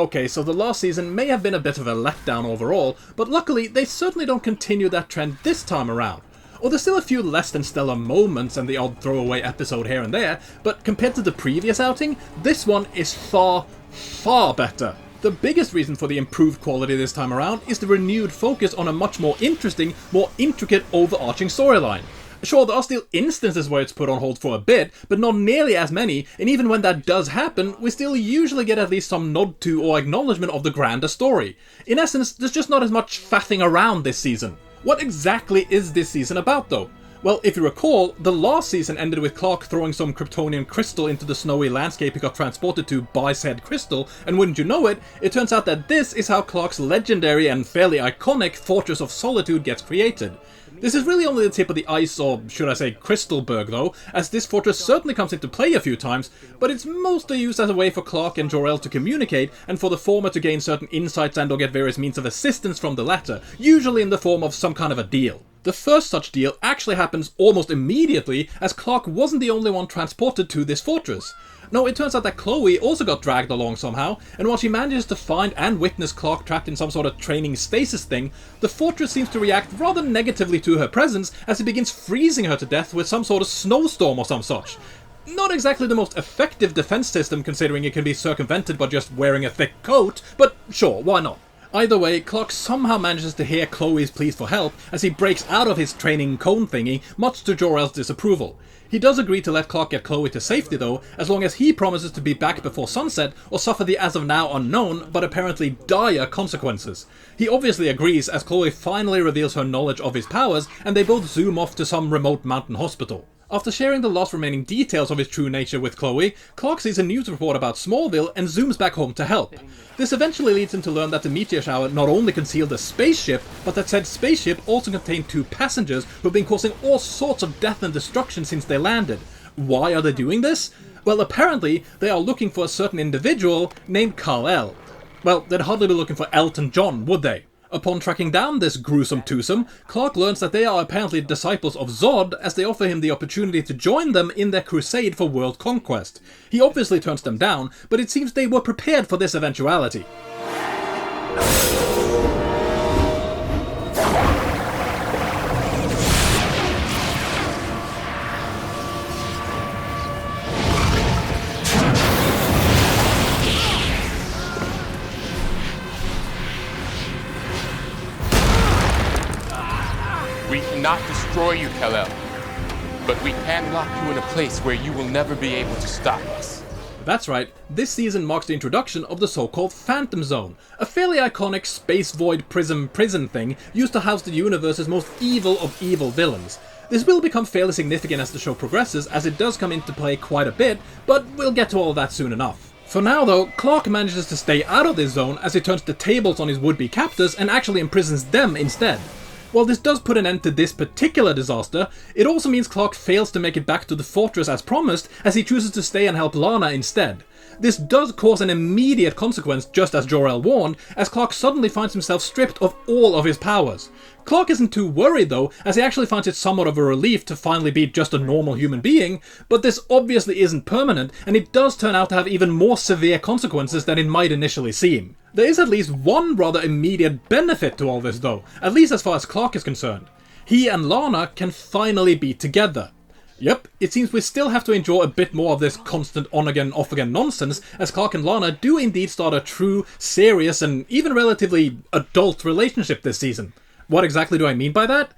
Okay, so the last season may have been a bit of a letdown overall, but luckily they certainly don't continue that trend this time around. Or there's still a few less than stellar moments and the odd throwaway episode here and there, but compared to the previous outing, this one is far, far better. The biggest reason for the improved quality this time around is the renewed focus on a much more interesting, more intricate, overarching storyline. Sure, there are still instances where it's put on hold for a bit, but not nearly as many, and even when that does happen, we still usually get at least some nod to or acknowledgement of the grander story. In essence, there's just not as much faffing around this season. What exactly is this season about though? Well, if you recall, the last season ended with Clark throwing some Kryptonian crystal into the snowy landscape he got transported to by said crystal, and wouldn't you know it, it turns out that this is how Clark's legendary and fairly iconic Fortress of Solitude gets created. This is really only the tip of the ice, or should I say Crystalberg though, as this fortress certainly comes into play a few times, but it's mostly used as a way for Clark and Jor-El to communicate, and for the former to gain certain insights and or get various means of assistance from the latter, usually in the form of some kind of a deal. The first such deal actually happens almost immediately, as Clark wasn't the only one transported to this fortress. No, it turns out that Chloe also got dragged along somehow, and while she manages to find and witness Clark trapped in some sort of training stasis thing, the fortress seems to react rather negatively to her presence as it begins freezing her to death with some sort of snowstorm or some such. Not exactly the most effective defense system considering it can be circumvented by just wearing a thick coat, but sure, why not? Either way, Clark somehow manages to hear Chloe's pleas for help as he breaks out of his training cone thingy, much to Jor-El's disapproval. He does agree to let Clark get Chloe to safety though, as long as he promises to be back before sunset or suffer the as of now unknown, but apparently dire consequences. He obviously agrees as Chloe finally reveals her knowledge of his powers, and they both zoom off to some remote mountain hospital. After sharing the last remaining details of his true nature with Chloe, Clark sees a news report about Smallville and zooms back home to help. This eventually leads him to learn that the meteor shower not only concealed a spaceship, but that said spaceship also contained 2 passengers who have been causing all sorts of death and destruction since they landed. Why are they doing this? Well, apparently they are looking for a certain individual named Kal-El. Well, they'd hardly be looking for Elton John, would they? Upon tracking down this gruesome twosome, Clark learns that they are apparently disciples of Zod as they offer him the opportunity to join them in their crusade for world conquest. He obviously turns them down, but it seems they were prepared for this eventuality. We cannot destroy you, Kal-El, but we can lock you in a place where you will never be able to stop us. That's right, this season marks the introduction of the so-called Phantom Zone, a fairly iconic space void prison thing used to house the universe's most evil of evil villains. This will become fairly significant as the show progresses, as it does come into play quite a bit, but we'll get to all of that soon enough. For now though, Clark manages to stay out of this zone as he turns the tables on his would-be captors and actually imprisons them instead. While this does put an end to this particular disaster, it also means Clark fails to make it back to the fortress as promised, as he chooses to stay and help Lana instead. This does cause an immediate consequence, just as Jor-El warned, as Clark suddenly finds himself stripped of all of his powers. Clark isn't too worried though, as he actually finds it somewhat of a relief to finally be just a normal human being, but this obviously isn't permanent, and it does turn out to have even more severe consequences than it might initially seem. There is at least one rather immediate benefit to all this though, at least as far as Clark is concerned. He and Lana can finally be together. Yep, it seems we still have to endure a bit more of this constant on-again, off-again nonsense, as Clark and Lana do indeed start a true, serious, and even relatively adult relationship this season. What exactly do I mean by that?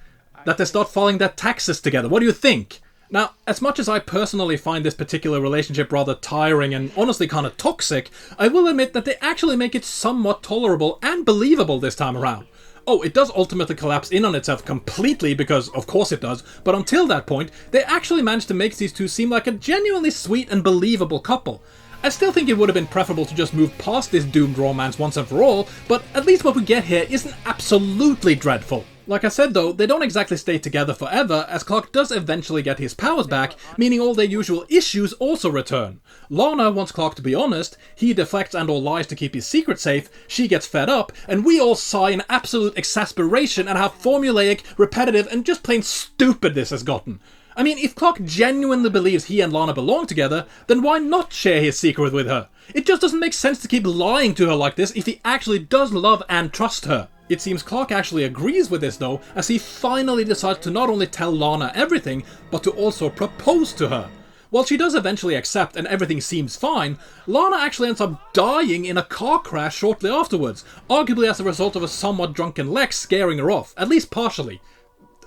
That they start filing their taxes together. What do you think? Now, as much as I personally find this particular relationship rather tiring and honestly kind of toxic, I will admit that they actually make it somewhat tolerable and believable this time around. Oh, it does ultimately collapse in on itself completely because, of course it does, but until that point, they actually managed to make these two seem like a genuinely sweet and believable couple. I still think it would have been preferable to just move past this doomed romance once and for all, but at least what we get here isn't absolutely dreadful. Like I said though, they don't exactly stay together forever, as Clark does eventually get his powers back, meaning all their usual issues also return. Lana wants Clark to be honest, he deflects and or lies to keep his secret safe, she gets fed up, and we all sigh in absolute exasperation at how formulaic, repetitive, and just plain stupid this has gotten. I mean, if Clark genuinely believes he and Lana belong together, then why not share his secret with her? It just doesn't make sense to keep lying to her like this if he actually does love and trust her. It seems Clark actually agrees with this though, as he finally decides to not only tell Lana everything, but to also propose to her. While she does eventually accept and everything seems fine, Lana actually ends up dying in a car crash shortly afterwards, arguably as a result of a somewhat drunken Lex scaring her off, at least partially.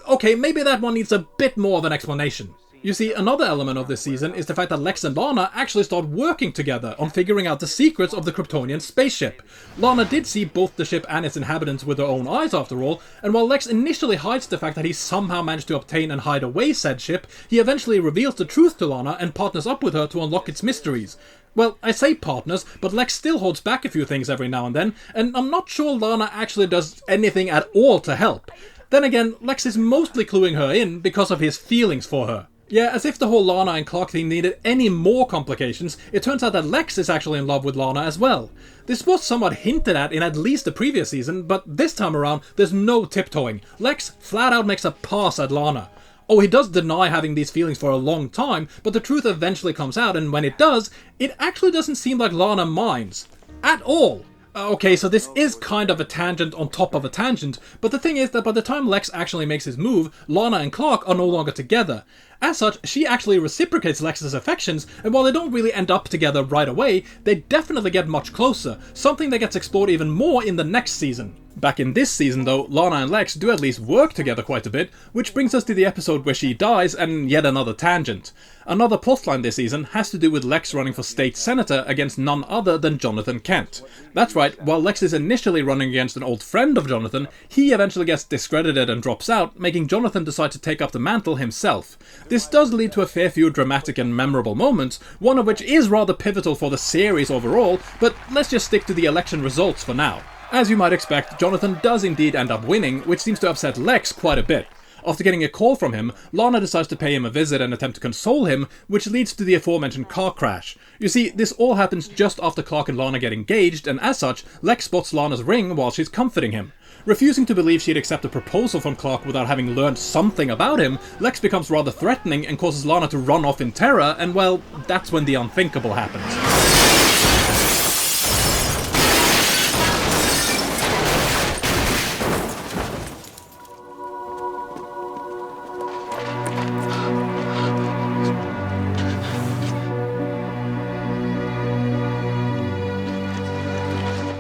Okay, maybe that one needs a bit more of an explanation. You see, another element of this season is the fact that Lex and Lana actually start working together on figuring out the secrets of the Kryptonian spaceship. Lana did see both the ship and its inhabitants with her own eyes after all, and while Lex initially hides the fact that he somehow managed to obtain and hide away said ship, he eventually reveals the truth to Lana and partners up with her to unlock its mysteries. Well, I say partners, but Lex still holds back a few things every now and then, and I'm not sure Lana actually does anything at all to help. Then again, Lex is mostly cluing her in because of his feelings for her. Yeah, as if the whole Lana and Clark thing needed any more complications, it turns out that Lex is actually in love with Lana as well. This was somewhat hinted at least the previous season, but this time around, there's no tiptoeing. Lex flat out makes a pass at Lana. Oh, he does deny having these feelings for a long time, but the truth eventually comes out, and when it does, it actually doesn't seem like Lana minds. At all. Okay, so this is kind of a tangent on top of a tangent, but the thing is that by the time Lex actually makes his move, Lana and Clark are no longer together. As such, she actually reciprocates Lex's affections, and while they don't really end up together right away, they definitely get much closer, something that gets explored even more in the next season. Back in this season though, Lana and Lex do at least work together quite a bit, which brings us to the episode where she dies, and yet another tangent. Another plotline this season has to do with Lex running for state senator against none other than Jonathan Kent. That's right, while Lex is initially running against an old friend of Jonathan, he eventually gets discredited and drops out, making Jonathan decide to take up the mantle himself. This does lead to a fair few dramatic and memorable moments, one of which is rather pivotal for the series overall, but let's just stick to the election results for now. As you might expect, Jonathan does indeed end up winning, which seems to upset Lex quite a bit. After getting a call from him, Lana decides to pay him a visit and attempt to console him, which leads to the aforementioned car crash. You see, this all happens just after Clark and Lana get engaged, and as such, Lex spots Lana's ring while she's comforting him. Refusing to believe she'd accept a proposal from Clark without having learned something about him, Lex becomes rather threatening and causes Lana to run off in terror, and well, that's when the unthinkable happens.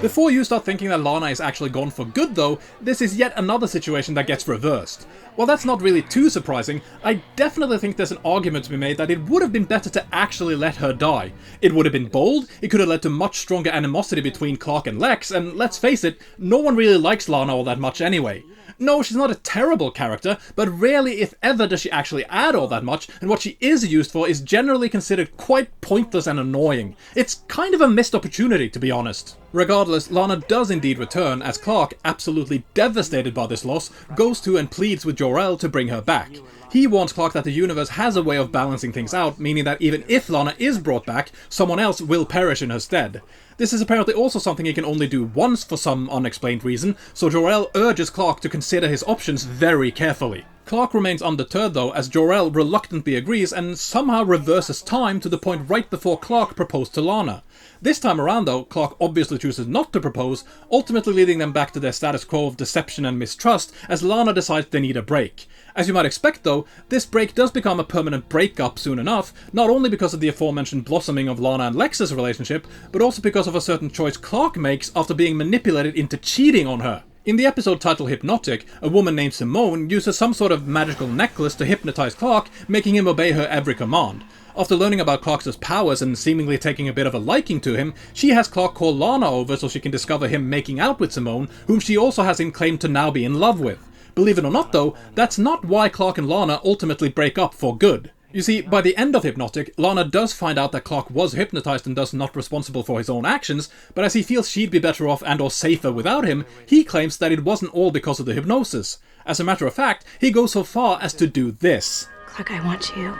Before you start thinking that Lana is actually gone for good though, this is yet another situation that gets reversed. While that's not really too surprising, I definitely think there's an argument to be made that it would have been better to actually let her die. It would have been bold, it could have led to much stronger animosity between Clark and Lex, and let's face it, no one really likes Lana all that much anyway. No, she's not a terrible character, but rarely if ever does she actually add all that much, and what she is used for is generally considered quite pointless and annoying. It's kind of a missed opportunity, to be honest. Regardless, Lana does indeed return, as Clark, absolutely devastated by this loss, goes to and pleads with Jor-El to bring her back. He warns Clark that the universe has a way of balancing things out, meaning that even if Lana is brought back, someone else will perish in her stead. This is apparently also something he can only do once for some unexplained reason, so Jor-El urges Clark to consider his options very carefully. Clark remains undeterred though, as Jor-El reluctantly agrees and somehow reverses time to the point right before Clark proposed to Lana. This time around though, Clark obviously chooses not to propose, ultimately leading them back to their status quo of deception and mistrust, as Lana decides they need a break. As you might expect though, this break does become a permanent breakup soon enough, not only because of the aforementioned blossoming of Lana and Lex's relationship, but also because of a certain choice Clark makes after being manipulated into cheating on her. In the episode titled Hypnotic, a woman named Simone uses some sort of magical necklace to hypnotize Clark, making him obey her every command. After learning about Clark's powers and seemingly taking a bit of a liking to him, she has Clark call Lana over so she can discover him making out with Simone, whom she also has him claim to now be in love with. Believe it or not though, that's not why Clark and Lana ultimately break up for good. You see, by the end of Hypnotic, Lana does find out that Clark was hypnotized and thus not responsible for his own actions, but as he feels she'd be better off and or safer without him, he claims that it wasn't all because of the hypnosis. As a matter of fact, he goes so far as to do this. Clark, I want you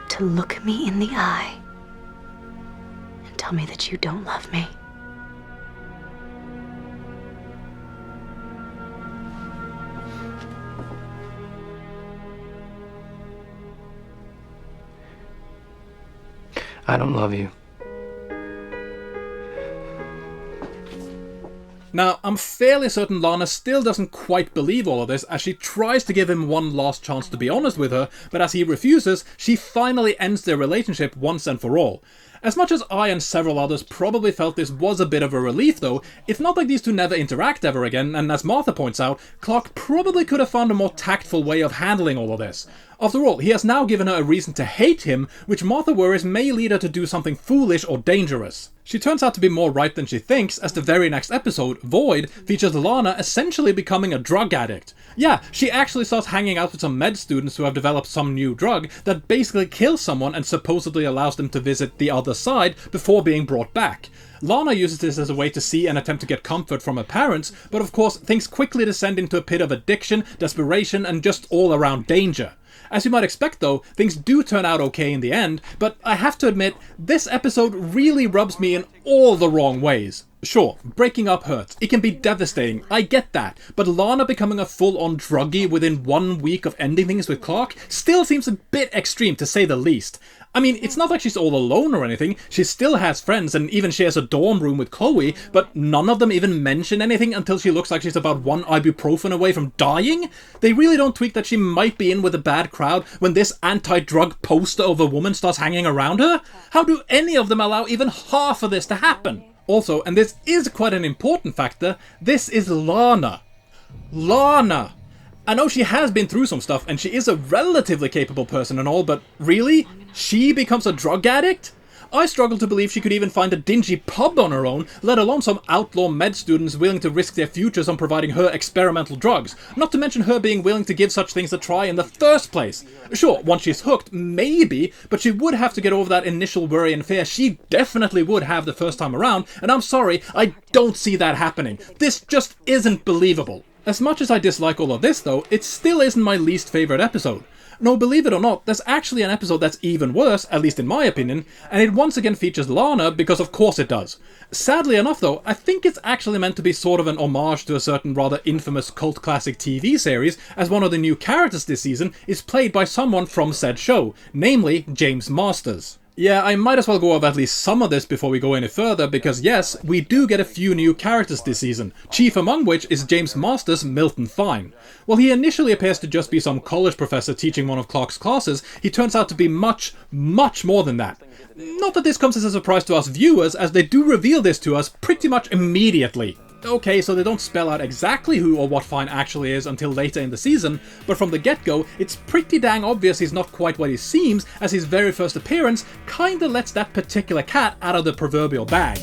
to look me in the eye and tell me that you don't love me. I don't love you. Now, I'm fairly certain Lana still doesn't quite believe all of this, as she tries to give him one last chance to be honest with her, but as he refuses, she finally ends their relationship once and for all. As much as I and several others probably felt this was a bit of a relief though, it's not like these two never interact ever again, and as Martha points out, Clark probably could have found a more tactful way of handling all of this. After all, he has now given her a reason to hate him, which Martha worries may lead her to do something foolish or dangerous. She turns out to be more right than she thinks, as the very next episode, Void, features Lana essentially becoming a drug addict. Yeah, she actually starts hanging out with some med students who have developed some new drug that basically kills someone and supposedly allows them to visit the other side before being brought back. Lana uses this as a way to see and attempt to get comfort from her parents, but of course things quickly descend into a pit of addiction, desperation, and just all-around danger. As you might expect though, things do turn out okay in the end, but I have to admit, this episode really rubs me in all the wrong ways. Sure, breaking up hurts, it can be devastating, I get that, but Lana becoming a full-on druggie within 1 week of ending things with Clark still seems a bit extreme to say the least. I mean, it's not like she's all alone or anything, she still has friends and even shares a dorm room with Chloe, but none of them even mention anything until she looks like she's about 1 ibuprofen away from dying? They really don't tweak that she might be in with a bad crowd when this anti-drug poster of a woman starts hanging around her? How do any of them allow even half of this to happen? Also, and this is quite an important factor, this is Lana. Lana! I know she has been through some stuff and she is a relatively capable person and all, but really? She becomes a drug addict? I struggle to believe she could even find a dingy pub on her own, let alone some outlaw med students willing to risk their futures on providing her experimental drugs, not to mention her being willing to give such things a try in the first place. Sure, once she's hooked, maybe, but she would have to get over that initial worry and fear she definitely would have the first time around, and I'm sorry, I don't see that happening. This just isn't believable. As much as I dislike all of this though, it still isn't my least favourite episode. No, believe it or not, there's actually an episode that's even worse, at least in my opinion, and it once again features Lana because of course it does. Sadly enough though, I think it's actually meant to be sort of an homage to a certain rather infamous cult classic TV series, as one of the new characters this season is played by someone from said show, namely James Masters. Yeah, I might as well go over at least some of this before we go any further, because yes, we do get a few new characters this season, chief among which is James Masters' Milton Fine. While he initially appears to just be some college professor teaching one of Clark's classes, he turns out to be much, much more than that. Not that this comes as a surprise to us viewers, as they do reveal this to us pretty much immediately. Okay, so they don't spell out exactly who or what Fine actually is until later in the season, but from the get-go, it's pretty dang obvious he's not quite what he seems, as his very first appearance kinda lets that particular cat out of the proverbial bag.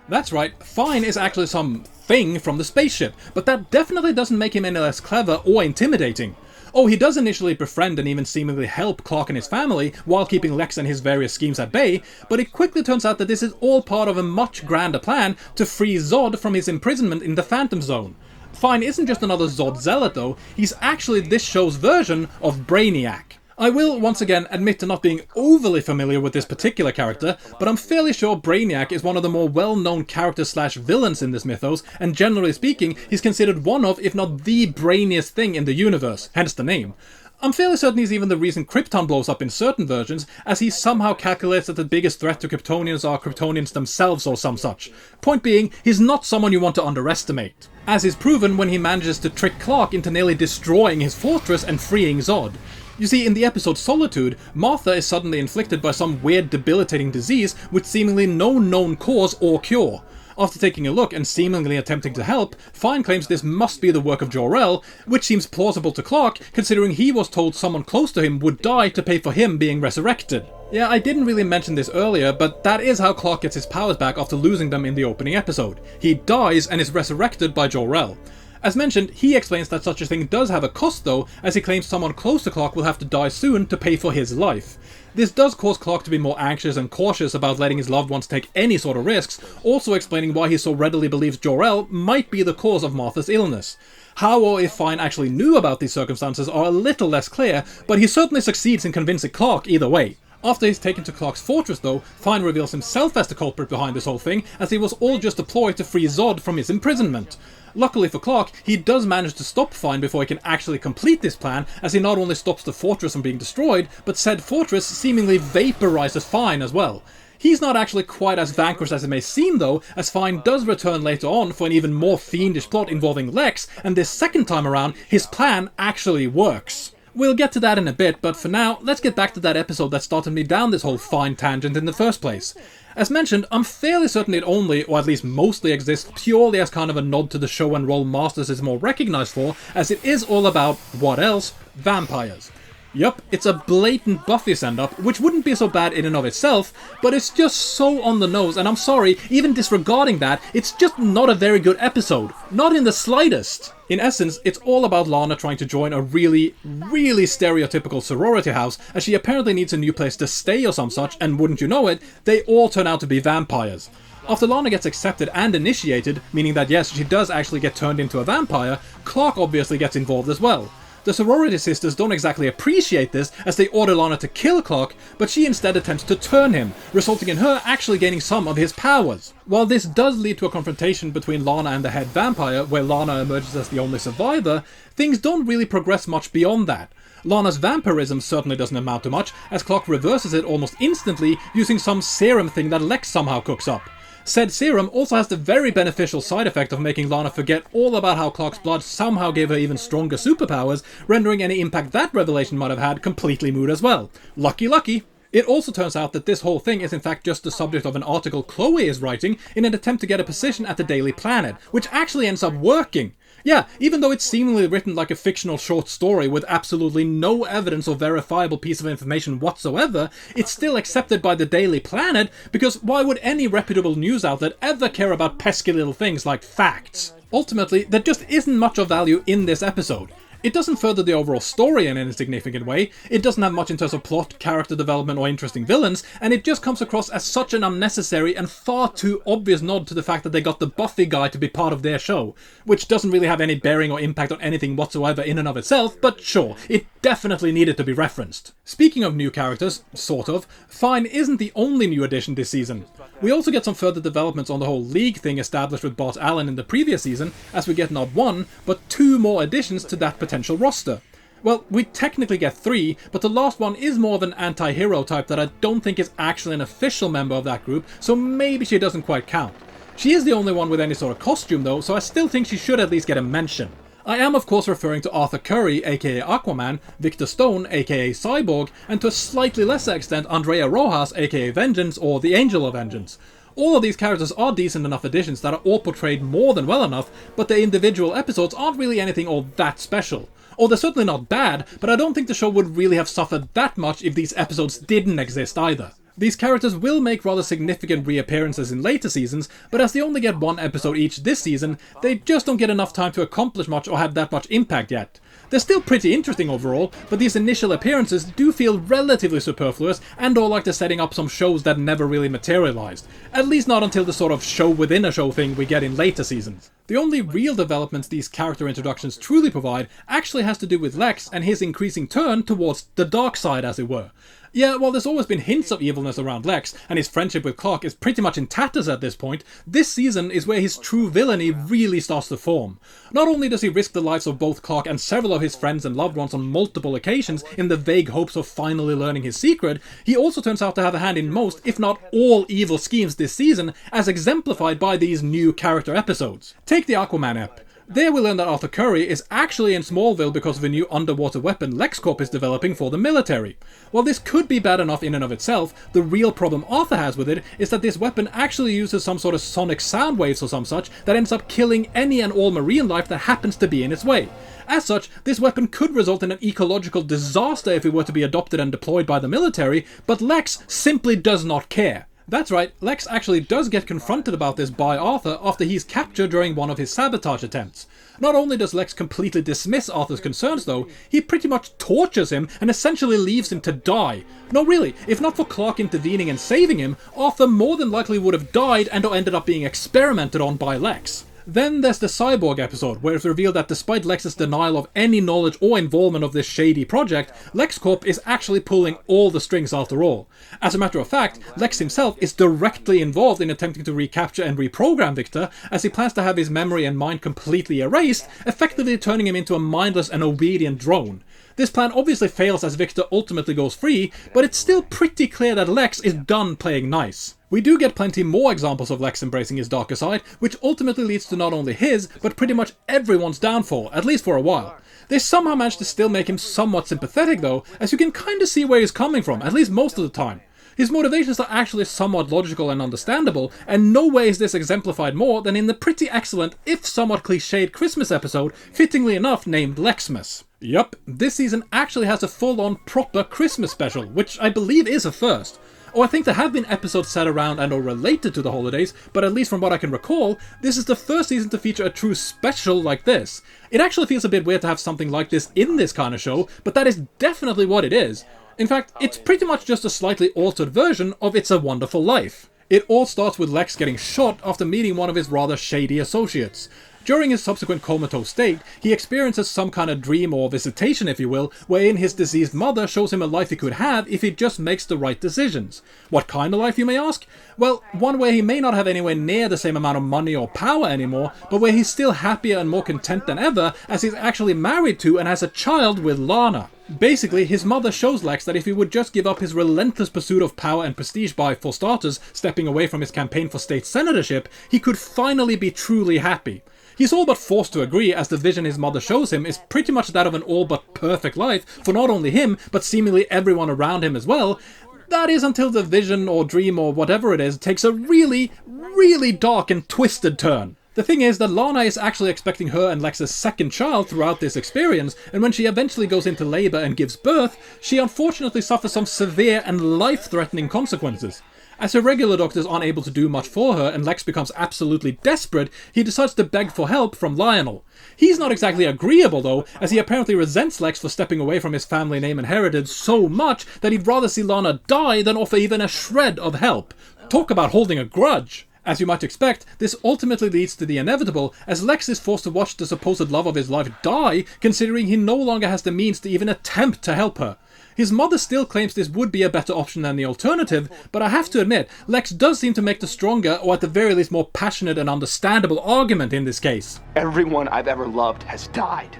That's right, Fine is actually some thing from the spaceship, but that definitely doesn't make him any less clever or intimidating. Oh, he does initially befriend and even seemingly help Clark and his family, while keeping Lex and his various schemes at bay, but it quickly turns out that this is all part of a much grander plan to free Zod from his imprisonment in the Phantom Zone. Fine isn't just another Zod zealot though, he's actually this show's version of Brainiac. I will, once again, admit to not being overly familiar with this particular character, but I'm fairly sure Brainiac is one of the more well-known characters/villains in this mythos, and generally speaking, he's considered one of, if not the brainiest thing in the universe, hence the name. I'm fairly certain he's even the reason Krypton blows up in certain versions, as he somehow calculates that the biggest threat to Kryptonians are Kryptonians themselves or some such. Point being, he's not someone you want to underestimate. As is proven when he manages to trick Clark into nearly destroying his fortress and freeing Zod. You see, in the episode Solitude, Martha is suddenly inflicted by some weird debilitating disease with seemingly no known cause or cure. After taking a look and seemingly attempting to help, Fine claims this must be the work of Jor-El, which seems plausible to Clark considering he was told someone close to him would die to pay for him being resurrected. Yeah, I didn't really mention this earlier, but that is how Clark gets his powers back after losing them in the opening episode. He dies and is resurrected by Jor-El. As mentioned, he explains that such a thing does have a cost though, as he claims someone close to Clark will have to die soon to pay for his life. This does cause Clark to be more anxious and cautious about letting his loved ones take any sort of risks, also explaining why he so readily believes Jor-El might be the cause of Martha's illness. How or if Fine actually knew about these circumstances are a little less clear, but he certainly succeeds in convincing Clark either way. After he's taken to Clark's fortress though, Fine reveals himself as the culprit behind this whole thing, as he was all just a ploy to free Zod from his imprisonment. Luckily for Clark, he does manage to stop Fine before he can actually complete this plan, as he not only stops the fortress from being destroyed, but said fortress seemingly vaporizes Fine as well. He's not actually quite as vanquished as it may seem though, as Fine does return later on for an even more fiendish plot involving Lex, and this second time around, his plan actually works. We'll get to that in a bit, but for now, let's get back to that episode that started me down this whole Fine tangent in the first place. As mentioned, I'm fairly certain it only, or at least mostly exists purely as kind of a nod to the show and role Masters is more recognized for, as it is all about, what else? Vampires. Yup, it's a blatant Buffy send-up, which wouldn't be so bad in and of itself, but it's just so on the nose, and I'm sorry, even disregarding that, it's just not a very good episode. Not in the slightest. In essence, it's all about Lana trying to join a really, really stereotypical sorority house, as she apparently needs a new place to stay or some such, and wouldn't you know it, they all turn out to be vampires. After Lana gets accepted and initiated, meaning that yes, she does actually get turned into a vampire, Clark obviously gets involved as well. The sorority sisters don't exactly appreciate this, as they order Lana to kill Clark, but she instead attempts to turn him, resulting in her actually gaining some of his powers. While this does lead to a confrontation between Lana and the head vampire, where Lana emerges as the only survivor, things don't really progress much beyond that. Lana's vampirism certainly doesn't amount to much, as Clark reverses it almost instantly using some serum thing that Lex somehow cooks up. Said serum also has the very beneficial side effect of making Lana forget all about how Clark's blood somehow gave her even stronger superpowers, rendering any impact that revelation might have had completely moot as well. Lucky, lucky. It also turns out that this whole thing is in fact just the subject of an article Chloe is writing in an attempt to get a position at the Daily Planet, which actually ends up working. Yeah, even though it's seemingly written like a fictional short story with absolutely no evidence or verifiable piece of information whatsoever, it's still accepted by the Daily Planet, because why would any reputable news outlet ever care about pesky little things like facts? Ultimately, there just isn't much of value in this episode. It doesn't further the overall story in any significant way, it doesn't have much in terms of plot, character development or interesting villains, and it just comes across as such an unnecessary and far too obvious nod to the fact that they got the Buffy guy to be part of their show, which doesn't really have any bearing or impact on anything whatsoever in and of itself, but sure, it definitely needed to be referenced. Speaking of new characters, sort of, Fine isn't the only new addition this season. We also get some further developments on the whole League thing established with Bart Allen in the previous season, as we get not one, but two more additions to that potential roster. Well, we technically get three, but the last one is more of an anti-hero type that I don't think is actually an official member of that group, so maybe she doesn't quite count. She is the only one with any sort of costume though, so I still think she should at least get a mention. I am of course referring to Arthur Curry, aka Aquaman, Victor Stone, aka Cyborg, and to a slightly lesser extent Andrea Rojas, aka Vengeance, or the Angel of Vengeance. All of these characters are decent enough additions that are all portrayed more than well enough, but their individual episodes aren't really anything all that special. Or they're certainly not bad, but I don't think the show would really have suffered that much if these episodes didn't exist either. These characters will make rather significant reappearances in later seasons, but as they only get one episode each this season, they just don't get enough time to accomplish much or have that much impact yet. They're still pretty interesting overall, but these initial appearances do feel relatively superfluous and or like they're setting up some shows that never really materialized. At least not until the sort of show within a show thing we get in later seasons. The only real developments these character introductions truly provide actually has to do with Lex and his increasing turn towards the dark side, as it were. Yeah, while there's always been hints of evilness around Lex, and his friendship with Clark is pretty much in tatters at this point, this season is where his true villainy really starts to form. Not only does he risk the lives of both Clark and several of his friends and loved ones on multiple occasions in the vague hopes of finally learning his secret, he also turns out to have a hand in most, if not all, evil schemes this season, as exemplified by these new character episodes. Take the Aquaman ep. There we learn that Arthur Curry is actually in Smallville because of a new underwater weapon LexCorp is developing for the military. While this could be bad enough in and of itself, the real problem Arthur has with it is that this weapon actually uses some sort of sonic sound waves or some such that ends up killing any and all marine life that happens to be in its way. As such, this weapon could result in an ecological disaster if it were to be adopted and deployed by the military, but Lex simply does not care. That's right, Lex actually does get confronted about this by Arthur after he's captured during one of his sabotage attempts. Not only does Lex completely dismiss Arthur's concerns though, he pretty much tortures him and essentially leaves him to die. No really, if not for Clark intervening and saving him, Arthur more than likely would have died and or ended up being experimented on by Lex. Then there's the Cyborg episode, where it's revealed that despite Lex's denial of any knowledge or involvement of this shady project, LexCorp is actually pulling all the strings after all. As a matter of fact, Lex himself is directly involved in attempting to recapture and reprogram Victor, as he plans to have his memory and mind completely erased, effectively turning him into a mindless and obedient drone. This plan obviously fails as Victor ultimately goes free, but it's still pretty clear that Lex is done playing nice. We do get plenty more examples of Lex embracing his darker side, which ultimately leads to not only his, but pretty much everyone's downfall, at least for a while. They somehow manage to still make him somewhat sympathetic though, as you can kinda see where he's coming from, at least most of the time. His motivations are actually somewhat logical and understandable, and no way is this exemplified more than in the pretty excellent, if somewhat cliched Christmas episode, fittingly enough named Lexmas. Yup, this season actually has a full-on proper Christmas special, which I believe is a first. Oh, I think there have been episodes set around and or related to the holidays, but at least from what I can recall, this is the first season to feature a true special like this. It actually feels a bit weird to have something like this in this kind of show, but that is definitely what it is. In fact, it's pretty much just a slightly altered version of It's a Wonderful Life. It all starts with Lex getting shot after meeting one of his rather shady associates. During his subsequent comatose state, he experiences some kind of dream or visitation, if you will, wherein his deceased mother shows him a life he could have if he just makes the right decisions. What kind of life, you may ask? Well, one where he may not have anywhere near the same amount of money or power anymore, but where he's still happier and more content than ever, as he's actually married to and has a child with Lana. Basically, his mother shows Lex that if he would just give up his relentless pursuit of power and prestige by, for starters, stepping away from his campaign for state senatorship, he could finally be truly happy. He's all but forced to agree, as the vision his mother shows him is pretty much that of an all but perfect life for not only him, but seemingly everyone around him as well. That is until the vision or dream or whatever it is takes a really, really dark and twisted turn. The thing is that Lana is actually expecting her and Lex's second child throughout this experience, and when she eventually goes into labor and gives birth, she unfortunately suffers some severe and life-threatening consequences. As her regular doctors aren't able to do much for her and Lex becomes absolutely desperate, he decides to beg for help from Lionel. He's not exactly agreeable though, as he apparently resents Lex for stepping away from his family name and heritage so much that he'd rather see Lana die than offer even a shred of help. Talk about holding a grudge. As you might expect, this ultimately leads to the inevitable, as Lex is forced to watch the supposed love of his life die, considering he no longer has the means to even attempt to help her. His mother still claims this would be a better option than the alternative, but I have to admit, Lex does seem to make the stronger, or at the very least more passionate and understandable argument in this case. Everyone I've ever loved has died.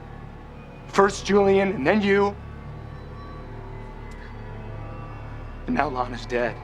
First Julian, and then you. And now Lana's dead.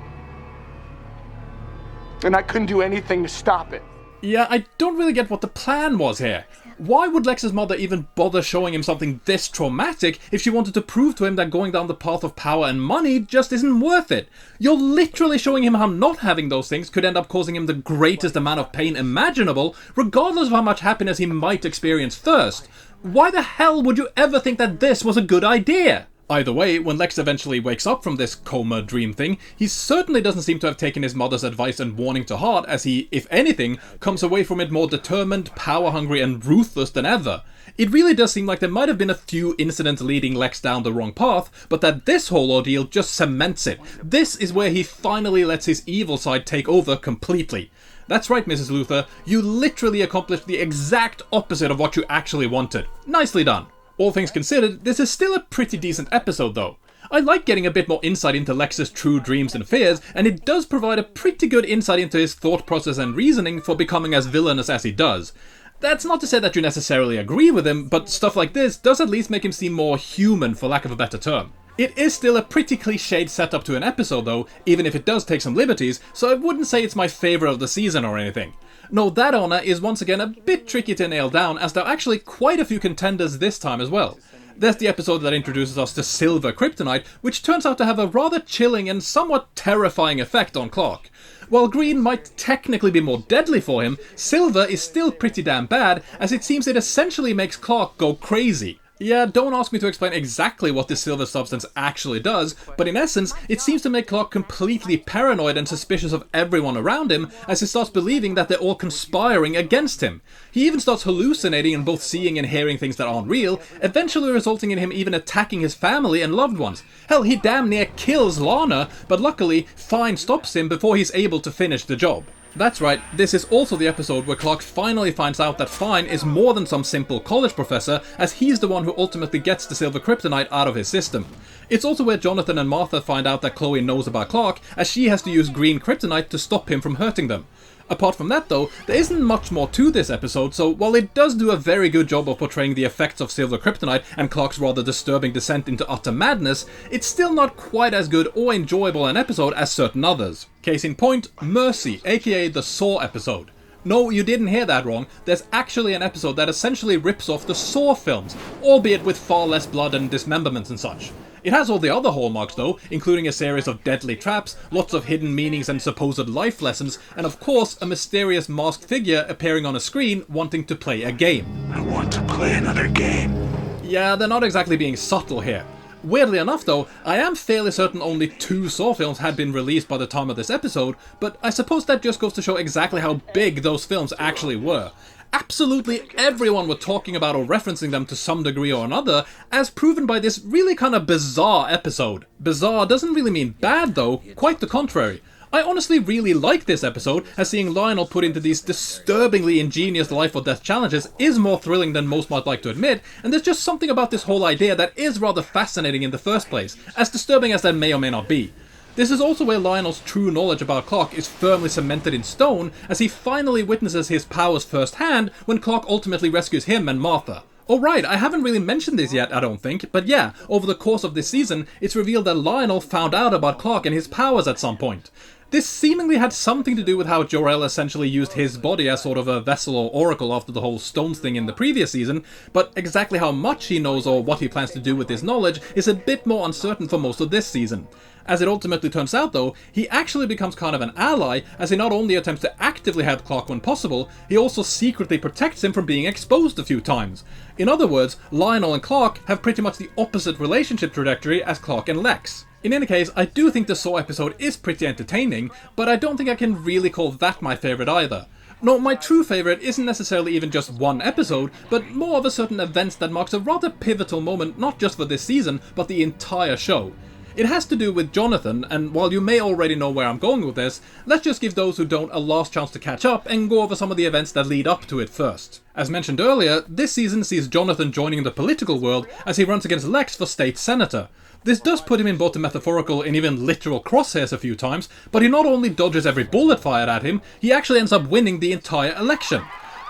And I couldn't do anything to stop it. Yeah, I don't really get what the plan was here. Why would Lex's mother even bother showing him something this traumatic if she wanted to prove to him that going down the path of power and money just isn't worth it? You're literally showing him how not having those things could end up causing him the greatest amount of pain imaginable, regardless of how much happiness he might experience first. Why the hell would you ever think that this was a good idea? Either way, when Lex eventually wakes up from this coma dream thing, he certainly doesn't seem to have taken his mother's advice and warning to heart, as he, if anything, comes away from it more determined, power-hungry and ruthless than ever. It really does seem like there might have been a few incidents leading Lex down the wrong path, but that this whole ordeal just cements it. This is where he finally lets his evil side take over completely. That's right, Mrs. Luthor, you literally accomplished the exact opposite of what you actually wanted. Nicely done. All things considered, this is still a pretty decent episode though. I like getting a bit more insight into Lex's true dreams and fears, and it does provide a pretty good insight into his thought process and reasoning for becoming as villainous as he does. That's not to say that you necessarily agree with him, but stuff like this does at least make him seem more human, for lack of a better term. It is still a pretty cliched setup to an episode though, even if it does take some liberties, so I wouldn't say it's my favourite of the season or anything. No, that honour is once again a bit tricky to nail down, as there are actually quite a few contenders this time as well. There's the episode that introduces us to Silver Kryptonite, which turns out to have a rather chilling and somewhat terrifying effect on Clark. While Green might technically be more deadly for him, Silver is still pretty damn bad, as it seems it essentially makes Clark go crazy. Yeah, don't ask me to explain exactly what this silver substance actually does, but in essence, it seems to make Clark completely paranoid and suspicious of everyone around him, as he starts believing that they're all conspiring against him. He even starts hallucinating and both seeing and hearing things that aren't real, eventually resulting in him even attacking his family and loved ones. Hell, he damn near kills Lana, but luckily, Fine stops him before he's able to finish the job. That's right, this is also the episode where Clark finally finds out that Fine is more than some simple college professor, as he's the one who ultimately gets the silver kryptonite out of his system. It's also where Jonathan and Martha find out that Chloe knows about Clark, as she has to use green kryptonite to stop him from hurting them. Apart from that though, there isn't much more to this episode, so while it does do a very good job of portraying the effects of silver kryptonite and Clark's rather disturbing descent into utter madness, it's still not quite as good or enjoyable an episode as certain others. Case in point, Mercy, aka the Saw episode. No, you didn't hear that wrong, there's actually an episode that essentially rips off the Saw films, albeit with far less blood and dismemberments and such. It has all the other hallmarks though, including a series of deadly traps, lots of hidden meanings and supposed life lessons, and of course a mysterious masked figure appearing on a screen wanting to play a game. I want to play another game. Yeah, they're not exactly being subtle here. Weirdly enough though, I am fairly certain only 2 Saw films had been released by the time of this episode, but I suppose that just goes to show exactly how big those films actually were. Absolutely everyone were talking about or referencing them to some degree or another, as proven by this really kind of bizarre episode. Bizarre doesn't really mean bad though, quite the contrary. I honestly really like this episode, as seeing Lionel put into these disturbingly ingenious life or death challenges is more thrilling than most might like to admit, and there's just something about this whole idea that is rather fascinating in the first place, as disturbing as that may or may not be. This is also where Lionel's true knowledge about Clark is firmly cemented in stone, as he finally witnesses his powers firsthand when Clark ultimately rescues him and Martha. Oh right, I haven't really mentioned this yet, I don't think, but yeah, over the course of this season, it's revealed that Lionel found out about Clark and his powers at some point. This seemingly had something to do with how Jor-El essentially used his body as sort of a vessel or oracle after the whole Stones thing in the previous season, but exactly how much he knows or what he plans to do with his knowledge is a bit more uncertain for most of this season. As it ultimately turns out though, he actually becomes kind of an ally, as he not only attempts to actively help Clark when possible, he also secretly protects him from being exposed a few times. In other words, Lionel and Clark have pretty much the opposite relationship trajectory as Clark and Lex. In any case, I do think the Saw episode is pretty entertaining, but I don't think I can really call that my favourite either. No, my true favourite isn't necessarily even just one episode, but more of a certain event that marks a rather pivotal moment not just for this season, but the entire show. It has to do with Jonathan, and while you may already know where I'm going with this, let's just give those who don't a last chance to catch up and go over some of the events that lead up to it first. As mentioned earlier, this season sees Jonathan joining the political world as he runs against Lex for state senator. This does put him in both the metaphorical and even literal crosshairs a few times, but he not only dodges every bullet fired at him, he actually ends up winning the entire election.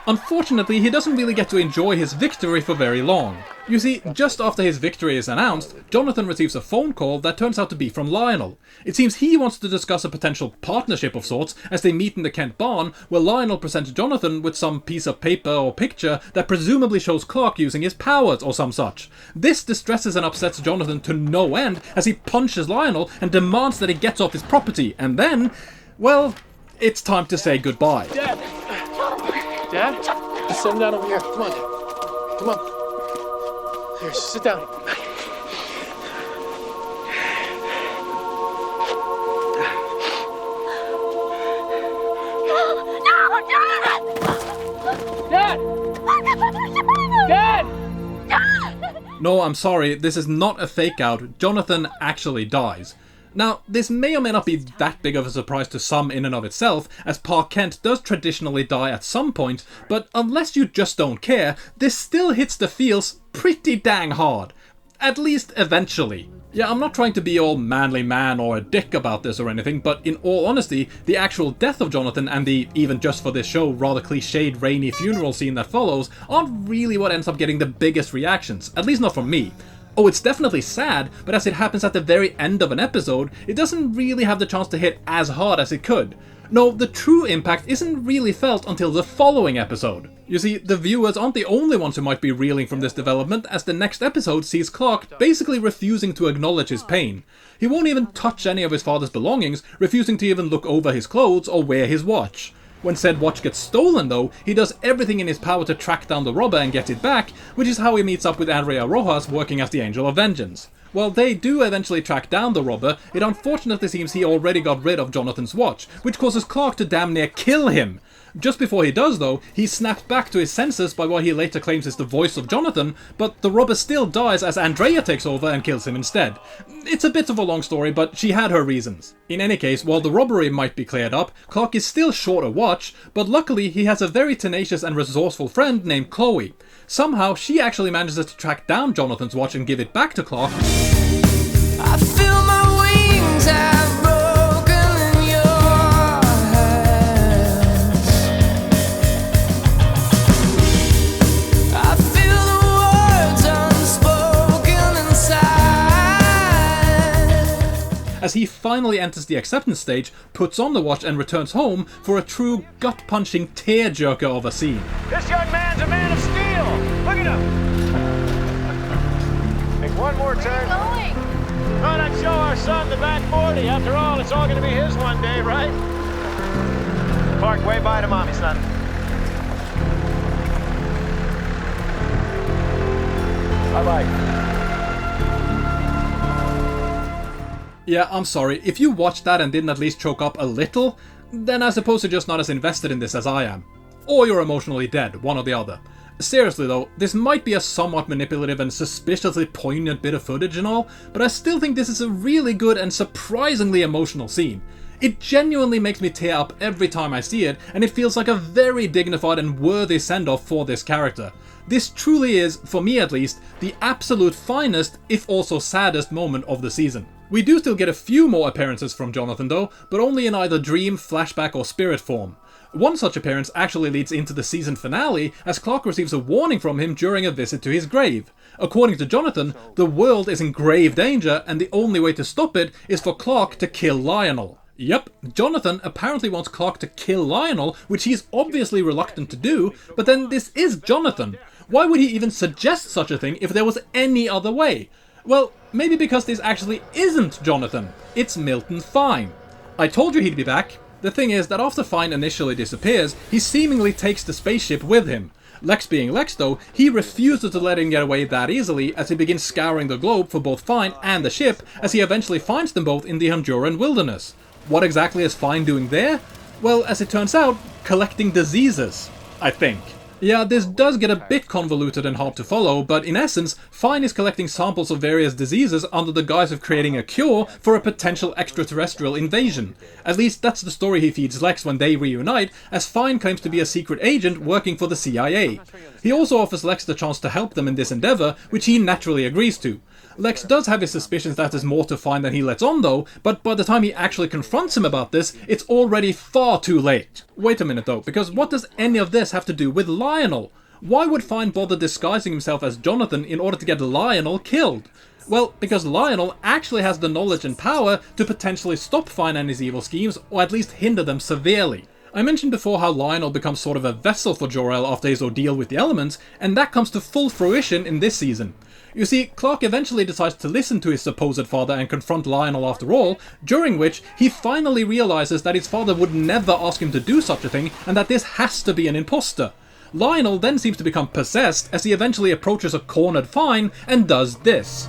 Unfortunately, he doesn't really get to enjoy his victory for very long. You see, just after his victory is announced, Jonathan receives a phone call that turns out to be from Lionel. It seems he wants to discuss a potential partnership of sorts as they meet in the Kent barn, where Lionel presents Jonathan with some piece of paper or picture that presumably shows Clark using his powers or some such. This distresses and upsets Jonathan to no end as he punches Lionel and demands that he gets off his property, and then, well, it's time to say goodbye. Dad? Just sit down over here. Come on, Dad. Come on. Here, sit down. No, I'm sorry, this is not a fake out. Jonathan actually dies. Now, this may or may not be that big of a surprise to some in and of itself, as Pa Kent does traditionally die at some point, but unless you just don't care, this still hits the feels pretty dang hard. At least eventually. Yeah, I'm not trying to be all manly man or a dick about this or anything, but in all honesty, the actual death of Jonathan and the, even just for this show, rather cliched rainy funeral scene that follows aren't really what ends up getting the biggest reactions, at least not from me. Oh, it's definitely sad, but as it happens at the very end of an episode, it doesn't really have the chance to hit as hard as it could. No, the true impact isn't really felt until the following episode. You see, the viewers aren't the only ones who might be reeling from this development, as the next episode sees Clark basically refusing to acknowledge his pain. He won't even touch any of his father's belongings, refusing to even look over his clothes or wear his watch. When said watch gets stolen though, he does everything in his power to track down the robber and get it back, which is how he meets up with Andrea Rojas working as the Angel of Vengeance. While they do eventually track down the robber, it unfortunately seems he already got rid of Jonathan's watch, which causes Clark to damn near kill him. Just before he does though, he's snapped back to his senses by what he later claims is the voice of Jonathan, but the robber still dies as Andrea takes over and kills him instead. It's a bit of a long story, but she had her reasons. In any case, while the robbery might be cleared up, Clark is still short a watch, but luckily he has a very tenacious and resourceful friend named Chloe. Somehow, she actually manages to track down Jonathan's watch and give it back to Clark. I feel my wings have broken in your hands. I feel the words unspoken inside. As he finally enters the acceptance stage, puts on the watch and returns home for a true gut-punching tear-jerker of a scene. This young man's a man of steel! Look at him! Make one more turn. Going. Thought I'd show our son the back 40. After all, it's all gonna be his one day, right? Park way by to mommy, son. Bye-bye. Yeah, I'm sorry, if you watched that and didn't at least choke up a little, then I suppose you're just not as invested in this as I am. Or you're emotionally dead, one or the other. Seriously though, this might be a somewhat manipulative and suspiciously poignant bit of footage and all, but I still think this is a really good and surprisingly emotional scene. It genuinely makes me tear up every time I see it, and it feels like a very dignified and worthy send-off for this character. This truly is, for me at least, the absolute finest, if also saddest moment of the season. We do still get a few more appearances from Jonathan though, but only in either dream, flashback or spirit form. One such appearance actually leads into the season finale, as Clark receives a warning from him during a visit to his grave. According to Jonathan, the world is in grave danger, and the only way to stop it is for Clark to kill Lionel. Yep, Jonathan apparently wants Clark to kill Lionel, which he's obviously reluctant to do, but then this is Jonathan. Why would he even suggest such a thing if there was any other way? Well, maybe because this actually isn't Jonathan, it's Milton Fine. I told you he'd be back. The thing is that after Fine initially disappears, he seemingly takes the spaceship with him. Lex being Lex though, he refuses to let him get away that easily as he begins scouring the globe for both Fine and the ship, as he eventually finds them both in the Honduran wilderness. What exactly is Fine doing there? Well, as it turns out, collecting diseases, I think. Yeah, this does get a bit convoluted and hard to follow, but in essence, Fine is collecting samples of various diseases under the guise of creating a cure for a potential extraterrestrial invasion. At least that's the story he feeds Lex when they reunite, as Fine claims to be a secret agent working for the CIA. He also offers Lex the chance to help them in this endeavor, which he naturally agrees to. Lex does have his suspicions that there's more to Fine than he lets on though, but by the time he actually confronts him about this, it's already far too late. Wait a minute though, because what does any of this have to do with Lionel? Why would Fine bother disguising himself as Jonathan in order to get Lionel killed? Well, because Lionel actually has the knowledge and power to potentially stop Fine and his evil schemes, or at least hinder them severely. I mentioned before how Lionel becomes sort of a vessel for Jor-El after his ordeal with the elements, and that comes to full fruition in this season. You see, Clark eventually decides to listen to his supposed father and confront Lionel after all, during which he finally realizes that his father would never ask him to do such a thing, and that this has to be an imposter. Lionel then seems to become possessed as he eventually approaches a cornered Fine and does this.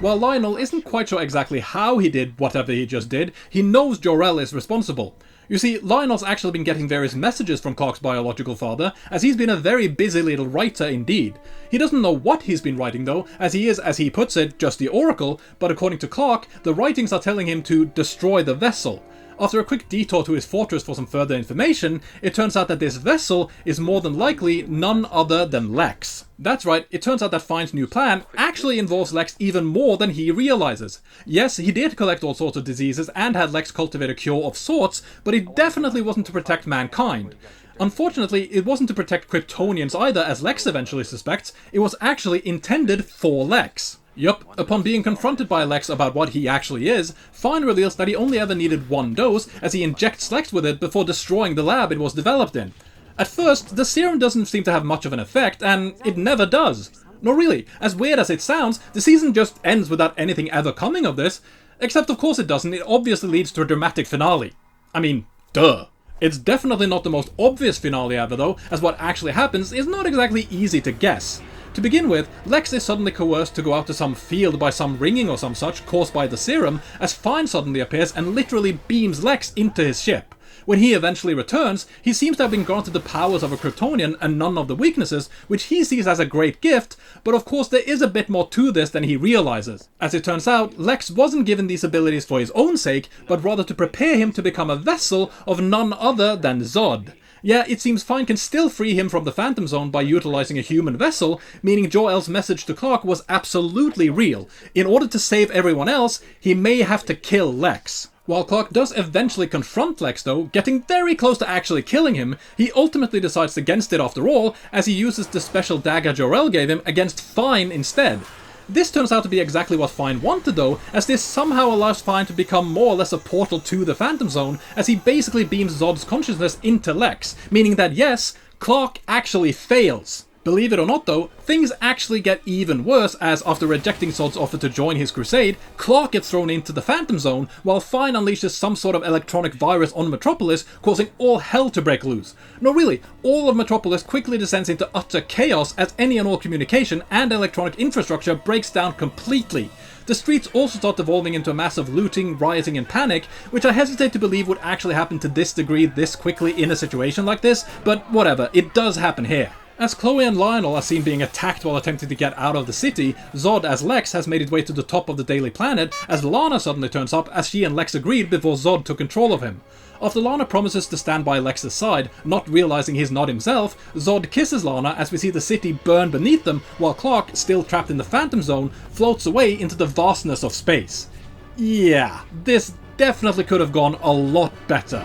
While Lionel isn't quite sure exactly how he did whatever he just did, he knows Jor-El is responsible. You see, Lionel's actually been getting various messages from Clark's biological father, as he's been a very busy little writer indeed. He doesn't know what he's been writing though, as he is, as he puts it, just the Oracle, but according to Clark, the writings are telling him to destroy the vessel. After a quick detour to his fortress for some further information, it turns out that this vessel is more than likely none other than Lex. That's right, it turns out that Fine's new plan actually involves Lex even more than he realizes. Yes, he did collect all sorts of diseases and had Lex cultivate a cure of sorts, but it definitely wasn't to protect mankind. Unfortunately, it wasn't to protect Kryptonians either, as Lex eventually suspects. It was actually intended for Lex. Yup, upon being confronted by Lex about what he actually is, Fine reveals that he only ever needed one dose, as he injects Lex with it before destroying the lab it was developed in. At first, the serum doesn't seem to have much of an effect, and it never does. No really, as weird as it sounds, the season just ends without anything ever coming of this, except of course it doesn't, it obviously leads to a dramatic finale. I mean, duh. It's definitely not the most obvious finale ever though, as what actually happens is not exactly easy to guess. To begin with, Lex is suddenly coerced to go out to some field by some ringing or some such caused by the serum, as Fine suddenly appears and literally beams Lex into his ship. When he eventually returns, he seems to have been granted the powers of a Kryptonian and none of the weaknesses, which he sees as a great gift, but of course there is a bit more to this than he realizes. As it turns out, Lex wasn't given these abilities for his own sake, but rather to prepare him to become a vessel of none other than Zod. Yeah, it seems Fine can still free him from the Phantom Zone by utilizing a human vessel, meaning Jor-El's message to Clark was absolutely real. In order to save everyone else, he may have to kill Lex. While Clark does eventually confront Lex though, getting very close to actually killing him, he ultimately decides against it after all, as he uses the special dagger Jor-El gave him against Fine instead. This turns out to be exactly what Fine wanted though, as this somehow allows Fine to become more or less a portal to the Phantom Zone, as he basically beams Zod's consciousness into Lex, meaning that yes, Clark actually fails. Believe it or not though, things actually get even worse, as after rejecting Zod's offer to join his crusade, Clark gets thrown into the Phantom Zone, while Fine unleashes some sort of electronic virus on Metropolis, causing all hell to break loose. No really, all of Metropolis quickly descends into utter chaos as any and all communication and electronic infrastructure breaks down completely. The streets also start devolving into a mass of looting, rioting and panic, which I hesitate to believe would actually happen to this degree this quickly in a situation like this, but whatever, it does happen here. As Chloe and Lionel are seen being attacked while attempting to get out of the city, Zod as Lex has made his way to the top of the Daily Planet, as Lana suddenly turns up as she and Lex agreed before Zod took control of him. After Lana promises to stand by Lex's side, not realizing he's not himself, Zod kisses Lana as we see the city burn beneath them, while Clark, still trapped in the Phantom Zone, floats away into the vastness of space. Yeah, this definitely could have gone a lot better.